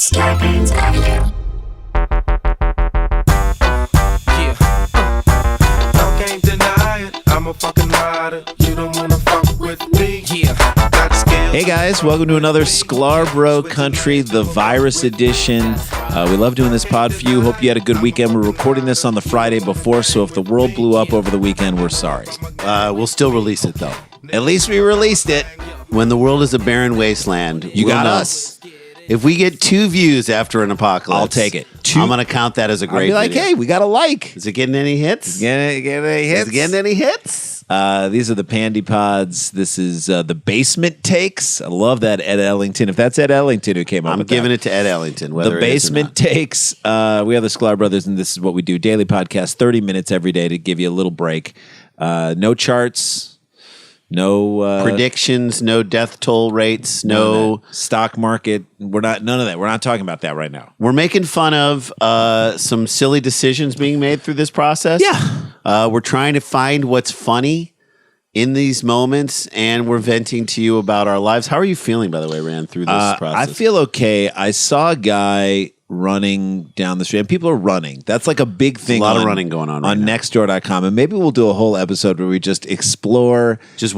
Scarpins Avenue. I can't deny it. I'm a fucking rider. You don't wanna fuck with me. Hey guys, welcome to another Skele-toes Country, the virus edition. We love doing this pod for you. Hope you had a good weekend. We're recording this on the Friday before, so if the world blew up over the weekend, we're sorry. We'll still release it, though. At least we released it. When the world is a barren wasteland, You we'll got know. us. If we get 2 views after an apocalypse, I'll take it. I'm going to count that as a I'll great be like, video. hey, we got a like. Is it getting any hits? Get any hits? Is it getting any hits? These are the Pandy Pods. This is the Basement Takes. I love that Ed Ellington. If that's Ed Ellington who came up I'm with giving that. it to Ed Ellington. The Whether Basement Takes. We are the Sklar Brothers, and this is what we do. Daily podcast, 30 minutes every day to give you a little break. No charts. No predictions, no death toll rates, no stock market. None of that. We're not talking about that right now. We're making fun of some silly decisions being made through this process. Yeah. We're trying to find what's funny in these moments, and we're venting to you about our lives. How are you feeling, by the way, Rand, through this process? I feel okay. I saw a guy running down the street, and people are running. That's like a big thing. A lot of running going on right now. Nextdoor.com, and maybe we'll do a whole episode where we just explore just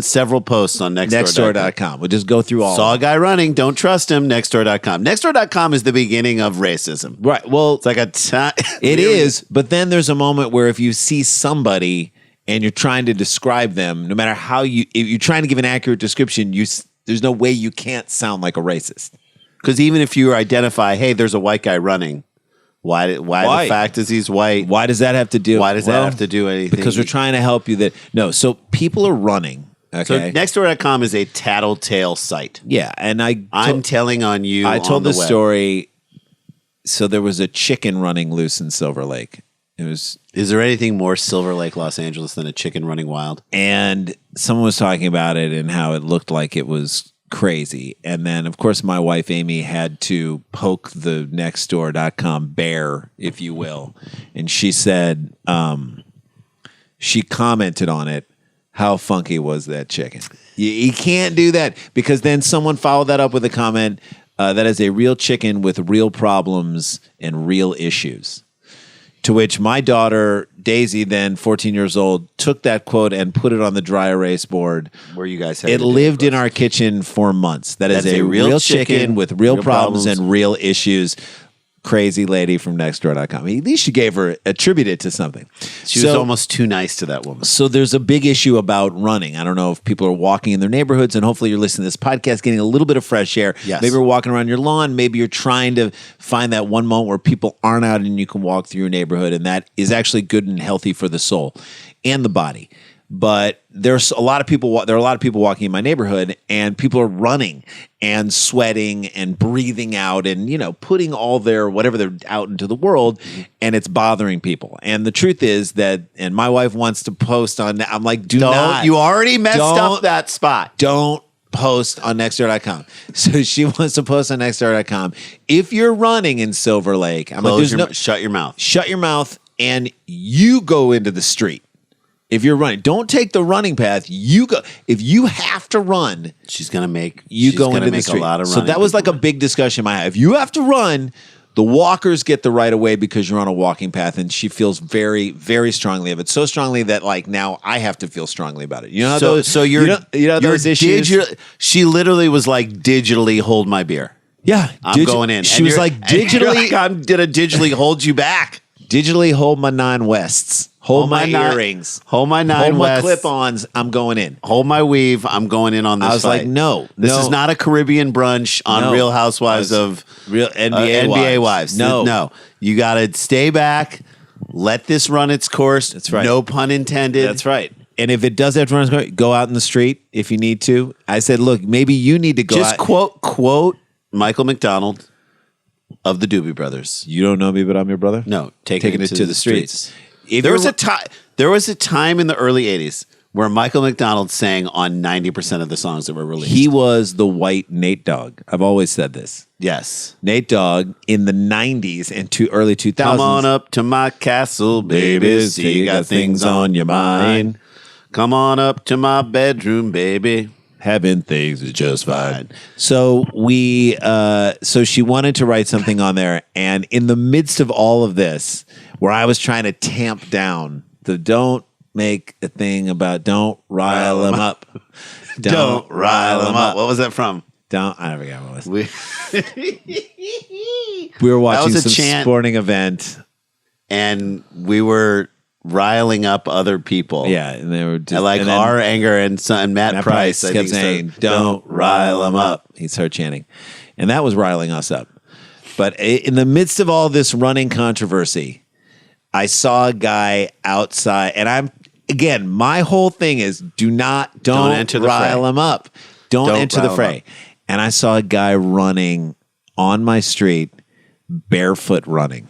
several posts on Nextdoor.com. We'll just go through all. Saw a guy running. Don't trust him. Nextdoor.com. Nextdoor.com is the beginning of racism. Right. Well, It's like a time. it is, but then there's a moment where if you see somebody and you're trying to describe them, no matter how if you're trying to give an accurate description, there's no way you can't sound like a racist. Because even if you identify, hey, there's a white guy running, why the fact is he's white? Why does that have to do? Why does that have to do anything? Because we're trying to help you. So people are running. Okay. So Nextdoor.com is a tattletale site. Yeah, and I'm telling on you. I told the the web. story. So there was a chicken running loose in Silver Lake. Is there anything more Silver Lake, Los Angeles than a chicken running wild? And someone was talking about it and how it looked like it was crazy. And then, of course, my wife, Amy, had to poke the Nextdoor.com bear, if you will. And she said, she commented on it, how funky was that chicken? You can't do that, because then someone followed that up with a comment, that is a real chicken with real problems and real issues. To which my daughter, Daisy, then 14 years old, took that quote and put it on the dry erase board. Where you guys had it lived in our kitchen for months. That's a real chicken with real problems and real issues. Crazy lady from Nextdoor.com. At least you attributed it to something. She was almost too nice to that woman. So there's a big issue about running. I don't know if people are walking in their neighborhoods, and hopefully you're listening to this podcast, getting a little bit of fresh air. Yes. Maybe you're walking around your lawn. Maybe you're trying to find that one moment where people aren't out and you can walk through your neighborhood, and that is actually good and healthy for the soul and the body. But there's a lot of people. There are a lot of people walking in my neighborhood, and people are running and sweating and breathing out, and putting all their whatever they're out into the world, and it's bothering people. And the truth is that, and my wife wants to post on that. I'm like, don't. You already messed up that spot. Don't post on Nextdoor.com. So she wants to post on Nextdoor.com. If you're running in Silver Lake, Shut your mouth. Shut your mouth, and you go into the street. If you're running, don't take the running path. You go. If you have to run, she's gonna make go into the street. A lot of so that was like a big discussion I had. If you have to run, the walkers get the right of way because you're on a walking path, and she feels very, very strongly of it. So strongly that now I have to feel strongly about it. You know, those issues. She literally was like, digitally hold my beer. Yeah, I'm going in. She was like, digitally, I'm gonna digitally hold you back. Digitally hold my 9 Wests. Hold my earrings. Hold my 9 Wests. Hold my clip-ons. I'm going in. Hold my weave. I'm going in on this I was fight. like, no. This is not a Caribbean brunch on Real Housewives of Real NBA wives. No. You got to stay back. Let this run its course. That's right. No pun intended. That's right. And if it does have to run its course, go out in the street if you need to. I said, look, maybe you need to go Just out. quote Michael McDonald of the Doobie Brothers. You don't know me, but I'm your brother? No. Taking it to the streets. There was a time in the early 80s where Michael McDonald sang on 90% of the songs that were released. He was the white Nate Dogg. I've always said this. Yes. Nate Dogg in the 90s and early 2000s. Come on up to my castle, baby. See you got things on your mind. Come on up to my bedroom, baby. Heaven things is just fine. So so she wanted to write something on there, and in the midst of all of this, where I was trying to tamp down the don't make a thing about don't rile them up. Don't rile them up. What was that from? I forgot what it was. We were watching some sporting event, and we were riling up other people. Yeah, and they were just, and our anger and Matt Price kept saying, "Don't rile them up." He'd start chanting, and that was riling us up. But in the midst of all this running controversy, I saw a guy outside, and again, my whole thing is don't enter the rile them up. Don't enter the fray. And I saw a guy running on my street, barefoot running.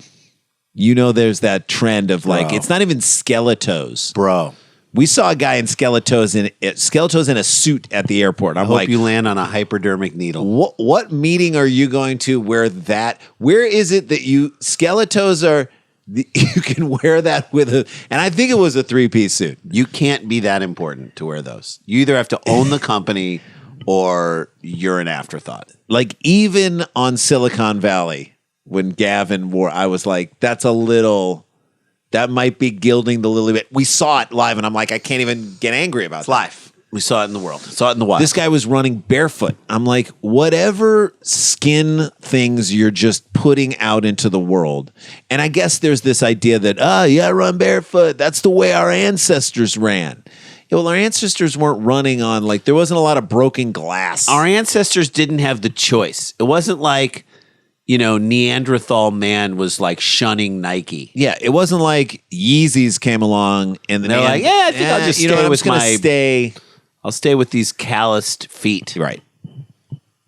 You know, there's that trend of it's not even Skele-toes. Bro. We saw a guy in Skele-toes in a suit at the airport. I hope you land on a hypodermic needle. What meeting are you going to where is it that Skele-toes are, you can wear that and I think it was a 3-piece suit. You can't be that important to wear those. You either have to own the company or you're an afterthought. Like even on Silicon Valley, when Gavin wore, I was like, that might be gilding the lily bit. We saw it live, and I'm like, I can't even get angry about it. It's live. We saw it in the world. Saw it in the wild. This guy was running barefoot. I'm like, whatever skin things you're just putting out into the world. And I guess there's this idea that, run barefoot. That's the way our ancestors ran. Well, our ancestors weren't running on, there wasn't a lot of broken glass. Our ancestors didn't have the choice. It wasn't like, Neanderthal man was shunning Nike. Yeah, it wasn't like Yeezys came along and they're like, I think I'll just stay with I'll stay with these calloused feet. Right.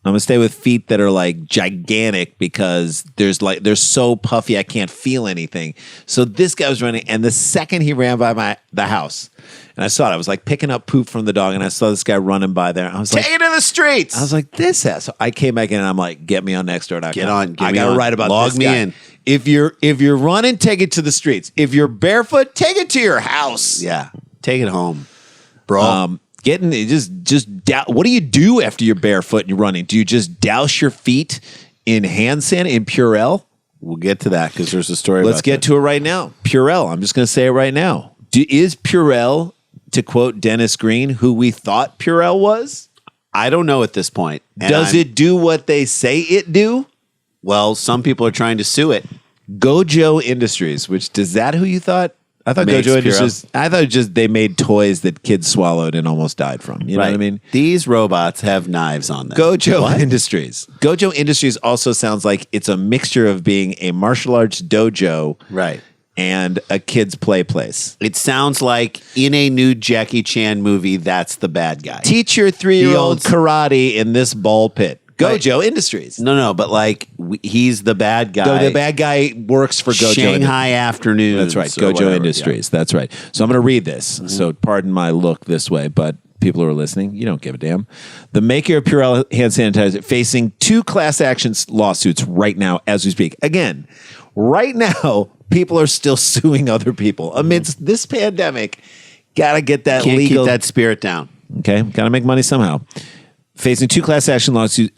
I'm going to stay with feet that are gigantic because they're so puffy I can't feel anything. So this guy was running, and the second he ran by the house, and I saw it, I was picking up poop from the dog, and I saw this guy running by there. I was take it to the streets. I was like, this ass. So I came back in, and I'm like, get me on Nextdoor.com. Get on. I got to write about Log this me guy. in. If you're running, take it to the streets. If you're barefoot, take it to your house. Yeah, take it home, bro. What do you do after you're barefoot and you're running? Do you just douse your feet in hand sand in Purell? We'll get to that because there's a story. Let's get to it right now. Purell. I'm just going to say it right now. Is Purell, to quote Dennis Green, who we thought Purell was? I don't know at this point. Does it do what they say it do? Well, some people are trying to sue it. Gojo Industries, is that who you thought? I thought Gojo Industries. I thought they made toys that kids swallowed and almost died from. You know what I mean? These robots have knives on them. Gojo Industries. Gojo Industries also sounds like it's a mixture of being a martial arts dojo, right, and a kids' play place. It sounds like in a new Jackie Chan movie, that's the bad guy. Teach your 3-year-old karate in this ball pit. Gojo Industries. No, but he's the bad guy. No, the bad guy works for Gojo Shanghai Afternoon. That's right, Gojo Industries. Yeah. That's right. So I'm going to read this. Mm-hmm. So pardon my look this way, but people who are listening, you don't give a damn. The maker of Purell hand sanitizer facing 2 class action lawsuits right now as we speak. Again, right now, people are still suing other people amidst this pandemic. Got to get that Can't legal. keep that spirit down. Okay, got to make money somehow. Facing 2 class action lawsuits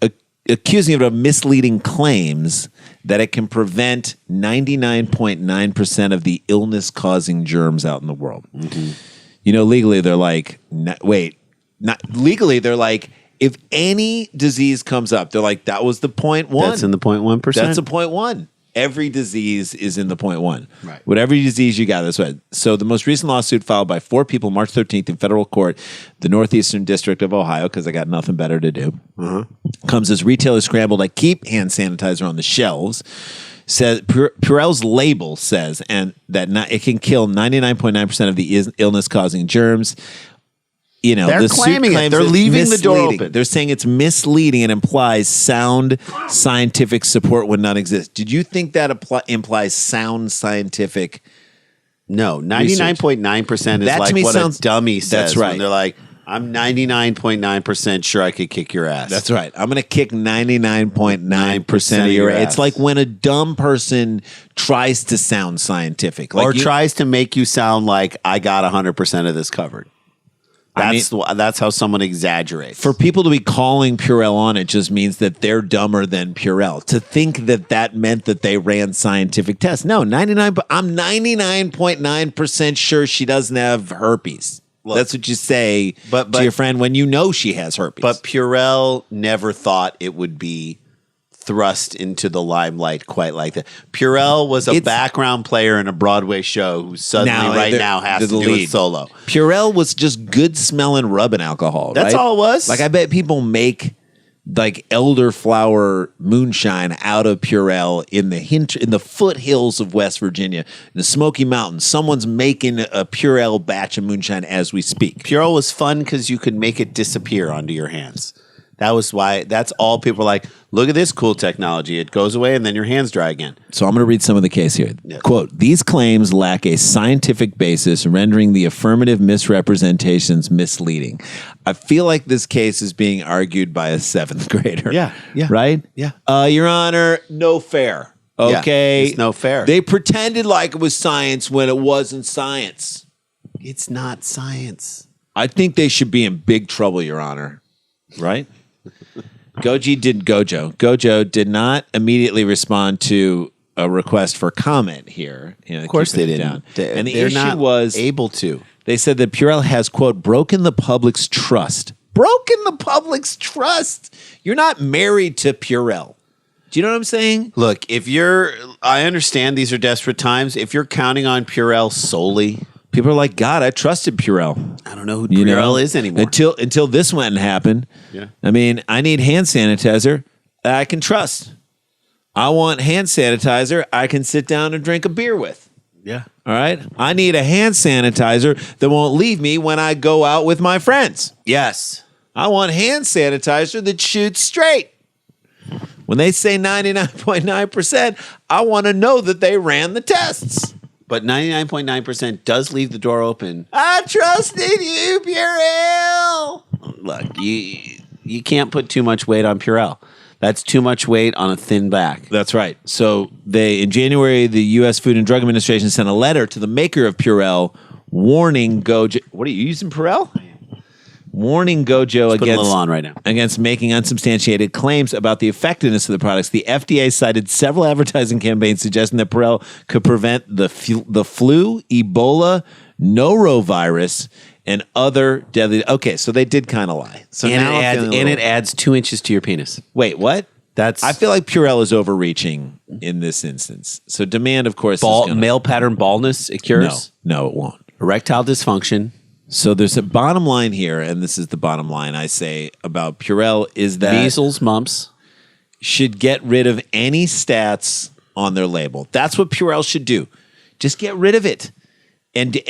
accusing it of misleading claims that it can prevent 99.9% of the illness-causing germs out in the world. Mm-hmm. Legally, they're legally, they're like, if any disease comes up, they're like, that was the 0.1. That's in the 0.1%. That's a 0.1. Every disease is in the 0.1. Right. Whatever disease you got, that's right. So the most recent lawsuit filed by 4 people March 13th in federal court, the Northeastern District of Ohio, because I got nothing better to do, comes as retailers scramble to keep hand sanitizer on the shelves. Says Purell's label says that it can kill 99.9% of the illness-causing germs. They're claiming it. They're leaving the door open. They're saying it's misleading and implies sound scientific support when none exists. Did you think that implies sound scientific? No, 99.9% is like what a dummy says. That's right. When they're like, I'm 99.9% sure I could kick your ass. That's right. I'm going to kick 99.9% of your ass. It's like when a dumb person tries to sound scientific. Or tries to make you sound like I got 100% of this covered. That's how someone exaggerates. For people to be calling Purell on it just means that they're dumber than Purell. To think that meant that they ran scientific tests. No, I'm 99.9% sure she doesn't have herpes. Look, that's what you say to your friend when you know she has herpes. But Purell never thought it would be thrust into the limelight quite like that. Purell was a background player in a Broadway show who suddenly now has to do a solo. Purell was just good smelling rubbing alcohol. That's all it was. Like I bet people make like elderflower moonshine out of Purell in the foothills of West Virginia, in the Smoky Mountains. Someone's making a Purell batch of moonshine as we speak. Purell was fun because you could make it disappear onto your hands. That was why. That's all people were like. Look at this cool technology. It goes away and then your hands dry again. So I'm going to read some of the case here. Yeah. Quote, these claims lack a scientific basis, rendering the affirmative misrepresentations misleading. I feel like this case is being argued by a 7th grader. Yeah. Right? Yeah. Your Honor, no fair. Okay? Yeah, it's no fair. They pretended like it was science when it wasn't science. It's not science. I think they should be in big trouble, Your Honor. Right? Gojo did not immediately respond to a request for comment here. Of course they didn't. And the issue was able to. They said that Purell has, quote, broken the public's trust. Broken the public's trust. You're not married to Purell. Do you know what I'm saying? Look, I understand these are desperate times. If you're counting on Purell solely, people are like, God, I trusted Purell. I don't know who Purell is anymore. Until this went and happened. Yeah. I mean, I need hand sanitizer that I can trust. I want hand sanitizer I can sit down and drink a beer with. Yeah. All right? I need a hand sanitizer that won't leave me when I go out with my friends. Yes. I want hand sanitizer that shoots straight. When they say 99.9%, I want to know that they ran the tests. But 99.9% does leave the door open. I trusted you, Purell. Look, you can't put too much weight on Purell. That's too much weight on a thin back. That's right. So in January, the U.S. Food and Drug Administration sent a letter to the maker of Purell warning Gojo. What are you using, Purell? Warning Gojo against making unsubstantiated claims about the effectiveness of the products. The FDA cited several advertising campaigns suggesting that Purell could prevent the flu, Ebola, norovirus, and other deadly. Okay, so they did kind of lie. So it adds 2 inches to your penis. Wait, what? I feel like Purell is overreaching in this instance. So demand, of course, male pattern baldness. It cures. No, it won't. Erectile dysfunction. So there's a bottom line here, and this is the bottom line I say about Purell is that measles, mumps should get rid of any stats on their label. That's what Purell should do. Just get rid of it, and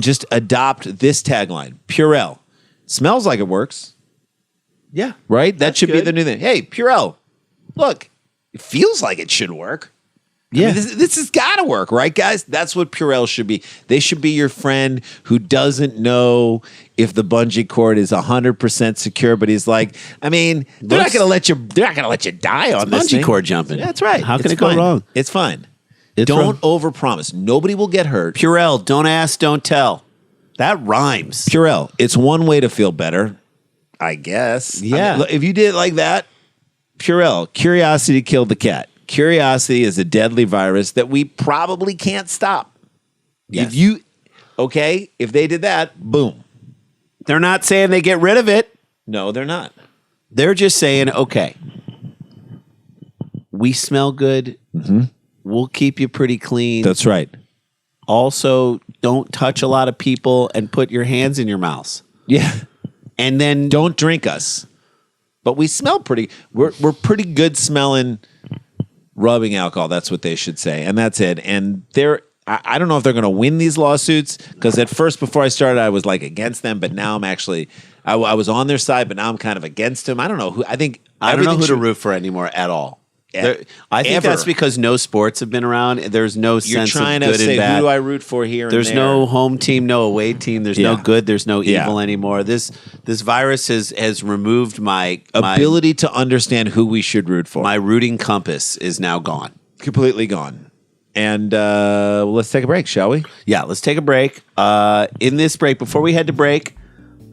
just adopt this tagline: Purell smells like it works. Yeah, right. That should be the new thing. Hey, Purell, look, it feels like it should work. Yeah, I mean, this has got to work, right, guys? That's what Purell should be. They should be your friend who doesn't know if the bungee cord is 100% secure, but he's like, I mean, they're not going to let you die on this bungee cord jumping. That's right. How can it go wrong? It's fine. Don't overpromise. Nobody will get hurt. Purell, don't ask, don't tell. That rhymes. Purell, it's one way to feel better, I guess. Yeah. I mean, if you did it like that, Purell, curiosity killed the cat. Curiosity is a deadly virus that we probably can't stop. Yes. If they did that, boom. They're not saying they get rid of it. No, they're not. They're just saying, okay, we smell good. Mm-hmm. We'll keep you pretty clean. That's right. Also, don't touch a lot of people and put your hands in your mouths. Yeah. And then don't drink us. But we smell pretty. We're pretty good smelling rubbing alcohol. That's what they should say. And that's it. And I don't know if they're going to win these lawsuits, because at first, before I started, I was like against them, but now I'm actually, I was on their side, but now I'm kind of against them. I don't know who. I don't know who to root for anymore at all. I think that's because no sports have been around. There's no sense of good and bad. You're trying to say, who do I root for here? There's no home team, no away team. There's no good. There's no evil anymore. This virus has removed my ability to understand who we should root for. My rooting compass is now gone, completely gone. And let's take a break, shall we? Yeah, let's take a break. In this break, before we head to break,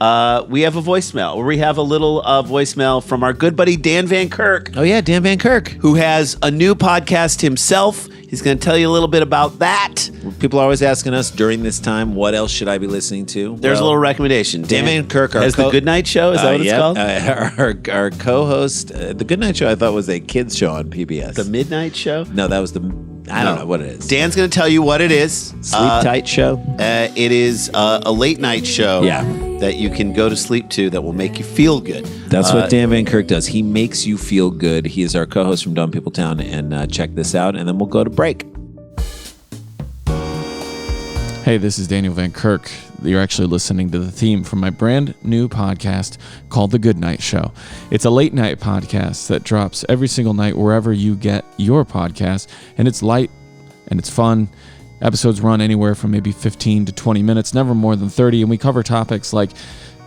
we have a voicemail, where we have a little voicemail from our good buddy Dan Van Kirk. Oh, yeah, Dan Van Kirk. Who has a new podcast himself. He's going to tell you a little bit about that. People are always asking us during this time, what else should I be listening to? There's a little recommendation. Dan Van Kirk has the Good Night Show. Is that what it's called? Our co-host, the Good Night Show, I thought was a kids show on PBS. The Midnight Show? No, that was I don't know what it is. Dan's going to tell you what it is. Sleep Tight Show? It is a late night show that you can go to sleep to that will make you feel good. That's what Dan Van Kirk does. He makes you feel good. He is our co-host from Dumb People Town. And check this out, and then we'll go to break. Hey, this is Daniel Van Kirk. You're actually listening to the theme from my brand new podcast called The Good Night Show. It's a late night podcast that drops every single night wherever you get your podcast, and it's light and it's fun. Episodes run anywhere from maybe 15 to 20 minutes, never more than 30, and we cover topics like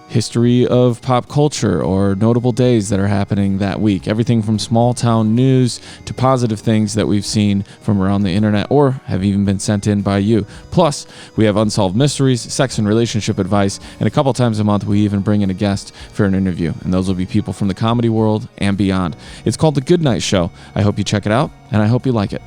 history of pop culture or notable days that are happening that week. Everything from small town news to positive things that we've seen from around the internet or have even been sent in by you. Plus, we have unsolved mysteries, sex and relationship advice, and a couple times a month we even bring in a guest for an interview. And those will be people from the comedy world and beyond. It's called The Good Night Show. I hope you check it out, and I hope you like it.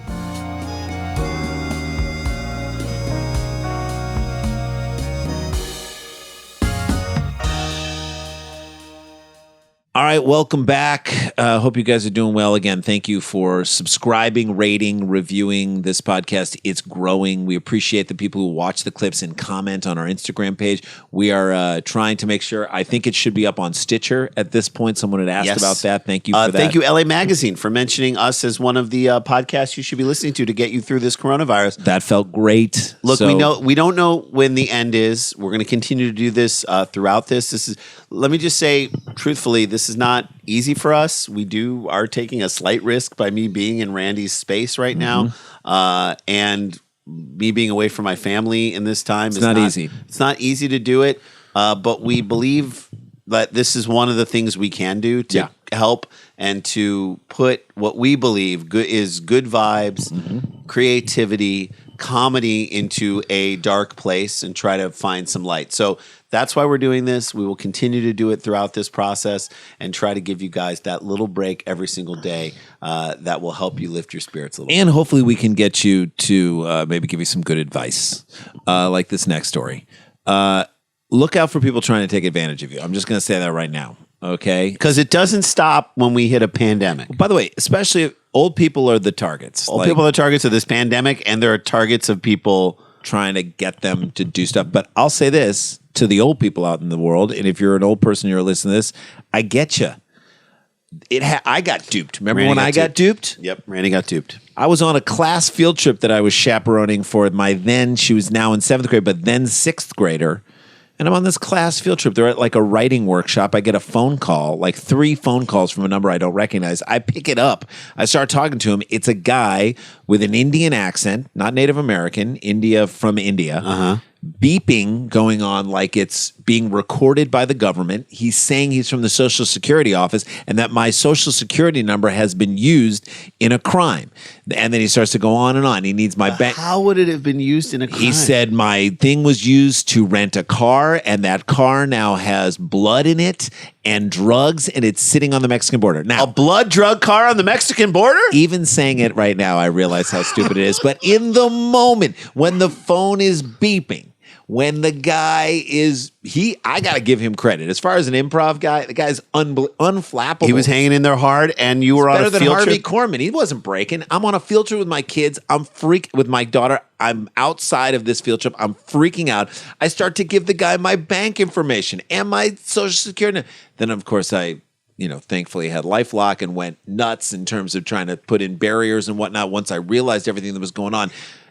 All right, welcome back. Hope you guys are doing well. Again, thank you for subscribing, rating, reviewing this podcast. It's growing. We appreciate the people who watch the clips and comment on our Instagram page. We are trying to make sure. I think it should be up on Stitcher at this point. Someone had asked about that. Thank you for that. Thank you, LA Magazine, for mentioning us as one of the podcasts you should be listening to get you through this coronavirus. That felt great. Look, we don't know when the end is. We're going to continue to do this throughout this. Let me just say, truthfully, this is not easy for us. We are taking a slight risk by me being in Randy's space right now, and me being away from my family in this time. It's not easy. It's not easy to do it, but we believe that this is one of the things we can do to help and to put what we believe is good vibes, creativity, comedy into a dark place and try to find some light. So that's why we're doing this. We will continue to do it throughout this process and try to give you guys that little break every single day that will help you lift your spirits a little and hopefully we can get you to maybe give you some good advice, like this next story. Look out for people trying to take advantage of you. I'm just going to say that right now, okay? Because it doesn't stop when we hit a pandemic. By the way, especially if old people are the targets. Old people are the targets of this pandemic, and there are targets of people trying to get them to do stuff. But I'll say this to the old people out in the world, and if you're an old person, you're listening to this, I get you. I got duped. Remember Randy when I got duped? Yep, Randy got duped. I was on a class field trip that I was chaperoning for she was now in 7th grade, but then 6th grader. And I'm on this class field trip. They're at like a writing workshop. I get a phone call, like 3 phone calls from a number I don't recognize. I pick it up. I start talking to him. It's a guy with an Indian accent, not Native American, from India. Beeping going on like it's being recorded by the government. He's saying he's from the Social Security office and that my Social Security number has been used in a crime. And then he starts to go on and on. He needs my bank. How would it have been used in a crime? He said my thing was used to rent a car, and that car now has blood in it and drugs, and it's sitting on the Mexican border. Now, a blood drug car on the Mexican border? Even saying it right now, I realize how stupid it is. But in the moment when the phone is beeping, when the guy I got to give him credit. As far as an improv guy, the guy's unflappable. He was hanging in there hard, and you were on a field trip. Better than Harvey Korman. He wasn't breaking. I'm on a field trip with my kids. With my daughter. I'm outside of this field trip. I'm freaking out. I start to give the guy my bank information and my Social Security. Then, of course, I thankfully had LifeLock and went nuts in terms of trying to put in barriers and whatnot once I realized everything that was going on.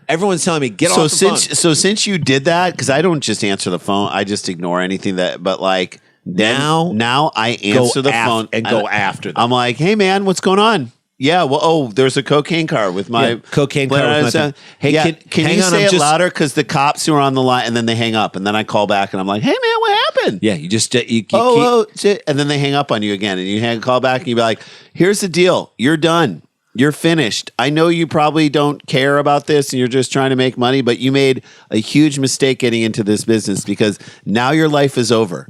Everyone's telling me, get off the phone. So since you did that, because I don't just answer the phone, I just ignore anything but like now I answer the phone and go after them. I'm like, hey man, what's going on? Yeah, well, there's a cocaine car with my cocaine car. With my hey, can you say it louder? Because the cops who are on the line, and then they hang up, and then I call back, and I'm like, hey man, what happened? Yeah, you just keep, and then they hang up on you again, and you call back, and you be like, here's the deal, you're done. You're finished. I know you probably don't care about this and you're just trying to make money, but you made a huge mistake getting into this business because now your life is over.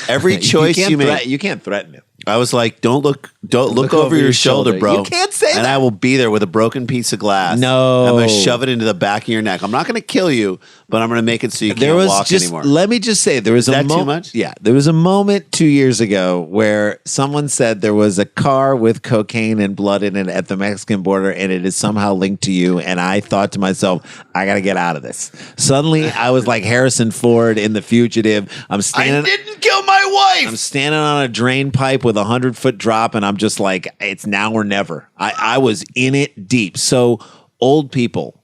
Every choice you make. You can't threaten it. I was like, don't look over your shoulder, bro. You can't say that. And I will be there with a broken piece of glass. No. I'm going to shove it into the back of your neck. I'm not going to kill you, but I'm going to make it so you can't walk anymore. Let me just say, there was a moment. Is that too much? Yeah. There was a moment 2 years ago where someone said there was a car with cocaine and blood in it at the Mexican border and it is somehow linked to you. And I thought to myself, I got to get out of this. Suddenly, I was like Harrison Ford in The Fugitive. I didn't kill my wife. I'm standing on a drain pipe with a 100-foot drop, and I'm just like, it's now or never. I was in it deep. So, old people,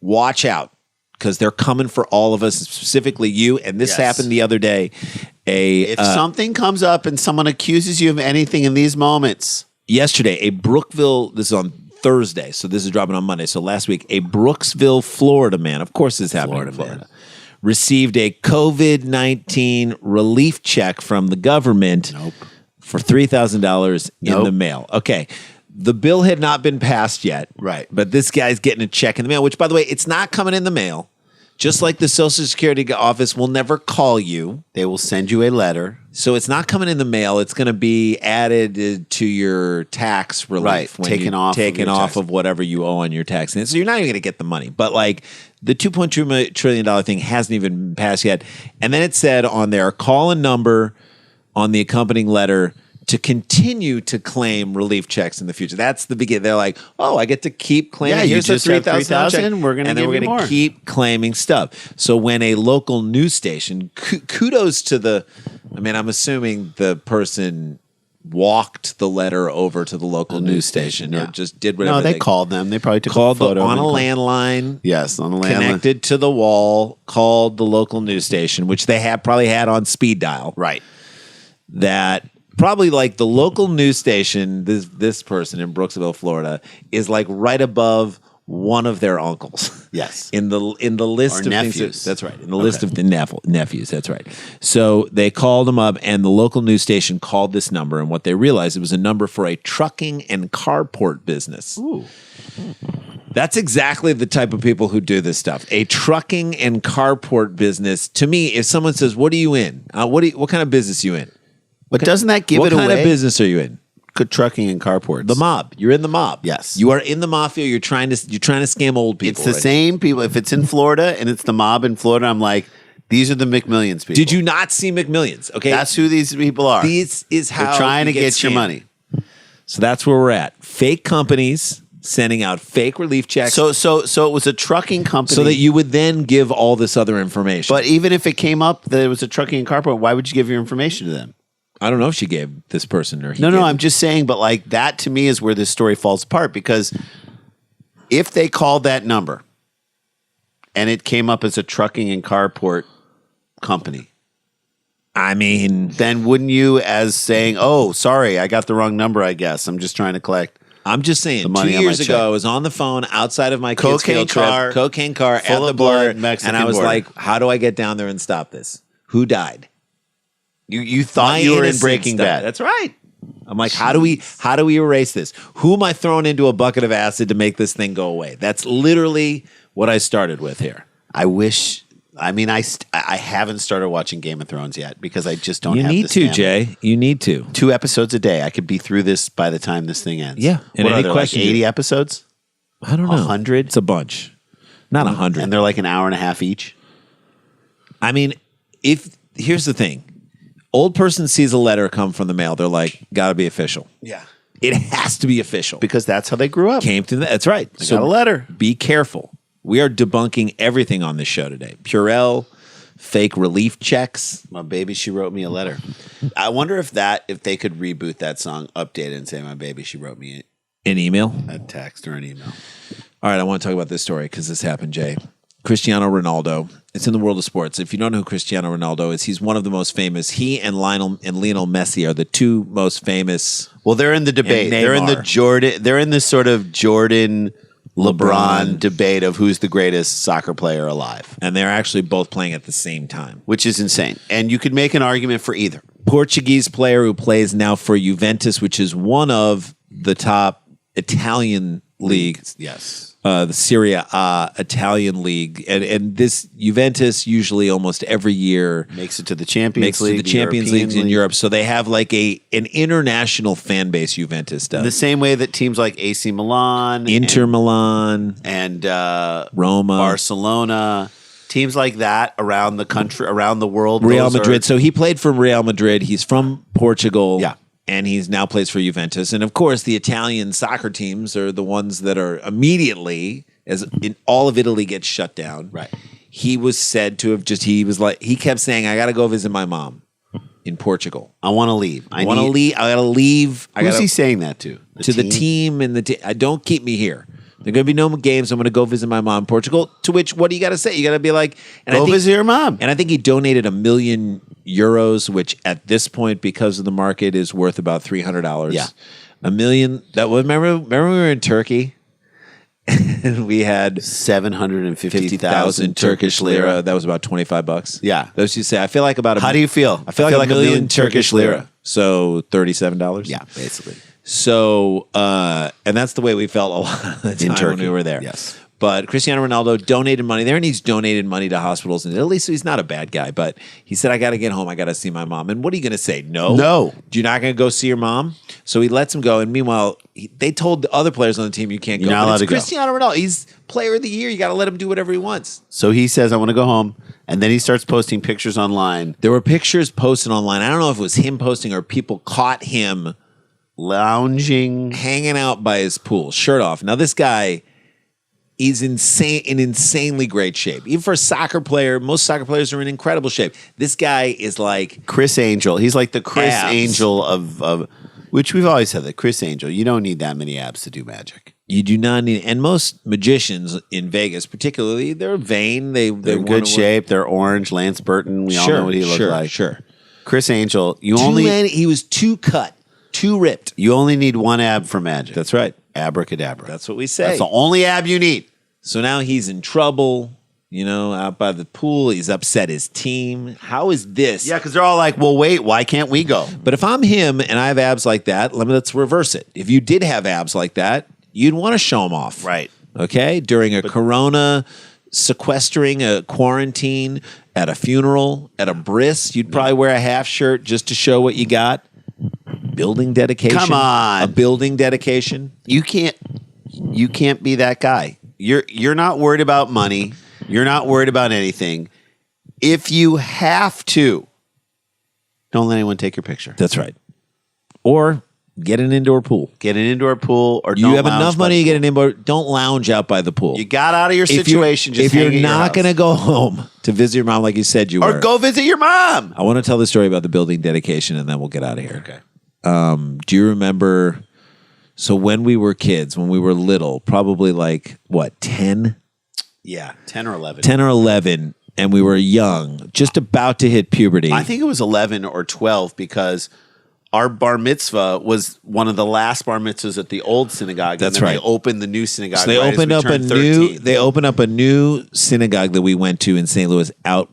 watch out because they're coming for all of us, specifically you. And this happened the other day. If something comes up and someone accuses you of anything in these moments. Yesterday, a Brookville, this is on Thursday, so this is dropping on Monday. So last week, a Brooksville, Florida man, of course this happened in Florida, received a COVID-19 relief check from the government for $3,000 in the mail. Okay. The bill had not been passed yet. Right. But this guy's getting a check in the mail, which, by the way, it's not coming in the mail. Just like the Social Security office will never call you. They will send you a letter. So it's not coming in the mail. It's going to be added to your tax relief. Right. When taken off of whatever you owe on your tax. And so you're not even going to get the money. But like the $2.2 trillion thing hasn't even been passed yet. And then it said on there, call a number on the accompanying letter to continue to claim relief checks in the future. That's the beginning. They're like, oh, I get to keep claiming. Yeah, here's you just the have $3,000 check. We're going to give you more. Keep claiming stuff. So when a local news station, kudos to the, I mean, I'm assuming the person walked the letter over to the local news station or just did whatever. No, they called them. They probably took a photo on a landline. Yes, on a landline. Connected to the wall, called the local news station, which they probably had on speed dial. Right. That probably like the local news station, this person in Brooksville, Florida, is like right above one of their uncles. Yes. In the list of nephews. Things that's right. In the list of the nephews. That's right. So they called them up, and the local news station called this number, and what they realized, it was a number for a trucking and carport business. Ooh. That's exactly the type of people who do this stuff. A trucking and carport business. To me, if someone says, "What are you in? What kind of business are you in?" But doesn't that give it away? What kind of business are you in? Trucking and carports. The mob. You're in the mob. Yes. You are in the mafia. You're trying to scam old people. It's the same people. If it's in Florida and it's the mob in Florida, I'm like, these are the McMillions people. Did you not see McMillions? Okay. That's who these people are. This is how they're trying to get your money. So that's where we're at. Fake companies sending out fake relief checks. So it was a trucking company. So that you would then give all this other information. But even if it came up that it was a trucking and carport, why would you give your information to them? I don't know if she gave this person or he No, I'm just saying, but like that to me is where this story falls apart, because if they called that number and it came up as a trucking and carport company, I mean, then wouldn't you, as saying, oh, sorry, I got the wrong number, I guess. I'm just trying to collect. I'm just saying, 2 years ago, I was on the phone outside of my kids' cocaine car at the border, Mexican and I was border. like, how do I get down there and stop this? Who died? You thought you were in Breaking Bad. That's right. I'm like, how do we erase this? Who am I throwing into a bucket of acid to make this thing go away? That's literally what I started with here. I haven't started watching Game of Thrones yet because I just don't have the You need to, stamina. Jay. You need to. 2 episodes a day. I could be through this by the time this thing ends. Yeah. And what are there, like 80 episodes? I don't know. 100? It's a bunch. Not 100. And they're like an hour and a half each? I mean, here's the thing. Old person sees a letter come from the mail. They're like, got to be official. Yeah. It has to be official. Because that's how they grew up. That's right. I got a letter. Be careful. We are debunking everything on this show today. Purell, fake relief checks. My baby, she wrote me a letter. I wonder if they could reboot that song, update it, and say, my baby, she wrote me An email? a text or an email. All right, I want to talk about this story because this happened, Jay. Cristiano Ronaldo. It's in the world of sports. If you don't know who Cristiano Ronaldo is, he's one of the most famous. He and Lionel Messi are the two most famous. Well, they're in the debate. They're in the sort of Jordan LeBron debate of who's the greatest soccer player alive. And they're actually both playing at the same time, which is insane. And you could make an argument for either. Portuguese player who plays now for Juventus, which is one of the top Italian league. Yes. The Serie A Italian league, and this Juventus usually almost every year makes it to the Champions League, the Champions Leagues in Europe. So they have like an international fan base. Juventus does in the same way that teams like AC Milan, Inter Milan, and Roma, Barcelona, teams like that around the country, around the world. Real Madrid. So he played for Real Madrid. He's from Portugal. Yeah. And he's now plays for Juventus. And of course, the Italian soccer teams are the ones that are immediately, as in all of Italy gets shut down. Right. He was said to have he kept saying, I got to go visit my mom in Portugal. I want to leave. I want to leave. I got to leave. Who's he saying that to? The team and the team. Don't keep me here. There are going to be no more games. I'm going to go visit my mom in Portugal. To which, what do you got to say? You got to be like, go visit your mom. And I think he donated €1 million, which at this point, because of the market, is worth about $300. Yeah, $1 million. That was remember we were in Turkey, and we had 750,000 Turkish lira. That was about $25. Yeah, that's what you say. I feel like about. How do you feel? I feel like $1 million Turkish lira. So $37. Yeah, basically. So, and that's the way we felt a lot of the time when we were there. Yes. But Cristiano Ronaldo donated money there, and he's donated money to hospitals in Italy, so he's not a bad guy. But he said, I got to get home. I got to see my mom. And what are you going to say? No? No. You're not going to go see your mom? So he lets him go. And meanwhile, they told the other players on the team, you can't go. You're not allowed to go. Cristiano Ronaldo. He's player of the year. You got to let him do whatever he wants. So he says, I want to go home. And then he starts posting pictures online. There were pictures posted online. I don't know if it was him posting or people caught him lounging, hanging out by his pool, shirt off. Now, this guy is in insanely great shape. Even for a soccer player, most soccer players are in incredible shape. This guy is like Chris Angel. He's like the Chris abs. Angel of which we've always said, the Chris Angel. You don't need that many abs to do magic. You do not need, and most magicians in Vegas, particularly, they're vain. They're in good shape. They're orange. Lance Burton. We all know what he looked like. Sure. Chris Angel. He was too cut. Too ripped. You only need one ab for magic. That's right. Abracadabra. That's what we say. That's the only ab you need. So now he's in trouble, out by the pool. He's upset his team. How is this? Yeah, because they're all like, well, wait, why can't we go? But if I'm him and I have abs like that, let's reverse it. If you did have abs like that, you'd want to show them off. Right. Okay? During a corona sequestering, a quarantine, at a funeral, at a bris, you'd probably wear a half shirt just to show what you got. Building dedication. Come on. A building dedication. You can't be that guy. You're not worried about money. You're not worried about anything. If you have to, don't let anyone take your picture. That's right. Or get an indoor pool. Get an indoor pool, or you have enough money to get an indoor. Don't lounge out by the pool. You got out of your situation. If you're not going to go home to visit your mom like you said you were, or go visit your mom. I want to tell the story about the building dedication, and then we'll get out of here. Okay. Do you remember? So when we were kids, when we were little, probably like, 10? Yeah, 10 or 11. 10 or 11, and we were young, just about to hit puberty. I think it was 11 or 12 because our bar mitzvah was one of the last bar mitzvahs at the old synagogue. That's and then right. They opened the new synagogue. So they opened up a new synagogue that we went to in St. Louis out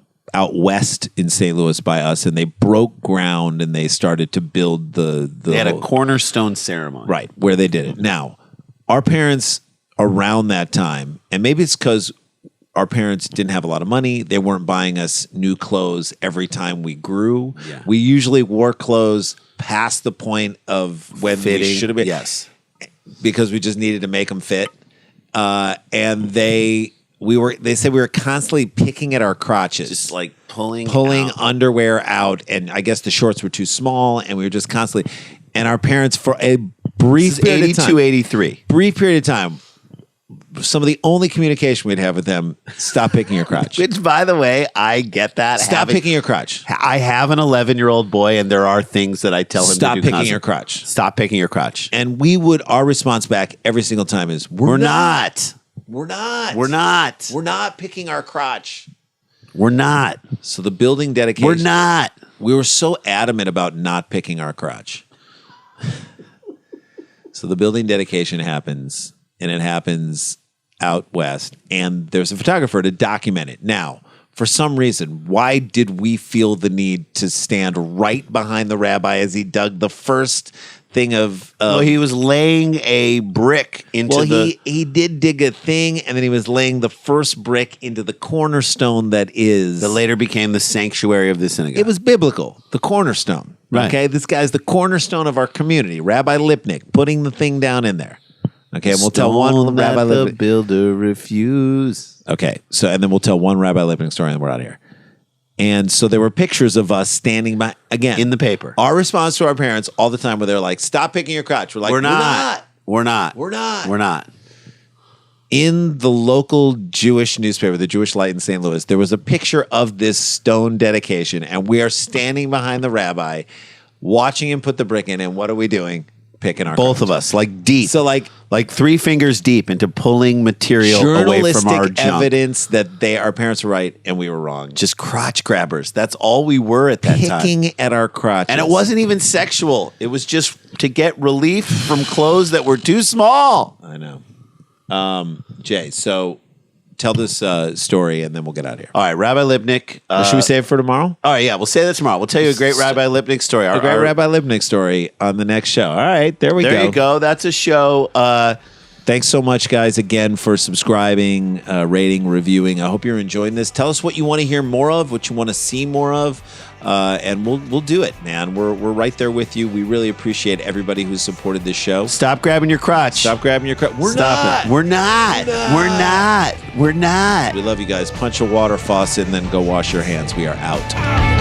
west in St. Louis by us, and they broke ground and they started to build they had a cornerstone ceremony. Right, where they did it. Now, our parents around that time, and maybe it's because our parents didn't have a lot of money, they weren't buying us new clothes every time we grew. Yeah. We usually wore clothes past the point of when fitting. We should have been. Yes. Because we just needed to make them fit. And they said we were constantly picking at our crotches. Just like pulling out. Underwear out, and I guess the shorts were too small, and we were just constantly. And our parents, for a brief period of time, 82, 83. brief period of time, some of the only communication we'd have with them: stop picking your crotch. Which, by the way, I get that. Stop picking your crotch. I have an 11-year-old boy, and there are things that I tell him Stop to do picking constantly. your crotch. Stop picking your crotch. And our response back every single time is, We're not. We're not picking our crotch. We're not. So the building dedication. We're not. We were so adamant about not picking our crotch. So the building dedication happens, and it happens out west, and there's a photographer to document it. Now, for some reason, why did we feel the need to stand right behind the rabbi as he dug the first thing of. Well, he was laying a brick into he did dig a thing, and then he was laying the first brick into the cornerstone that later became the sanctuary of the synagogue. It was biblical, the cornerstone. Right. Okay, this guy's the cornerstone of our community. Rabbi Lipnick putting the thing down in there. Okay, and we'll tell one Rabbi the Lipnick. builder refuse. Okay, so and then we'll tell one Rabbi Lipnick story, and then we're out of here. And so there were pictures of us standing by again In the paper. Our response to our parents all the time, where they're like, "Stop picking your crotch." We're like, We're not. We're not. In the local Jewish newspaper, the Jewish Light in St. Louis, there was a picture of this stone dedication, and we are standing behind the rabbi, watching him put the brick in. And what are we doing? Picking our Both crotch. of us, like deep. So like 3 fingers deep into pulling material away from our journalistic junk. evidence that our parents were right and we were wrong. Just crotch grabbers. That's all we were at that time. Picking at our crotches. And it wasn't even sexual. It was just to get relief from clothes that were too small. I know. Jay, so tell this story and then we'll get out of here. All right, Rabbi Lipnick. Should we save it for tomorrow? All right, yeah, we'll say that tomorrow. We'll tell you a great Rabbi Lipnick story. A great Rabbi Lipnick story on the next show. All right, there we go. There you go. That's a show. Thanks so much, guys, again for subscribing, rating, reviewing. I hope you're enjoying this. Tell us what you want to hear more of, what you want to see more of, and we'll do it, man. We're right there with you. We really appreciate everybody who's supported this show. Stop grabbing your crotch. Stop grabbing your crotch. We're Stop not. it. We're not. We're not. We love you guys. Punch a water faucet and then go wash your hands. We are out.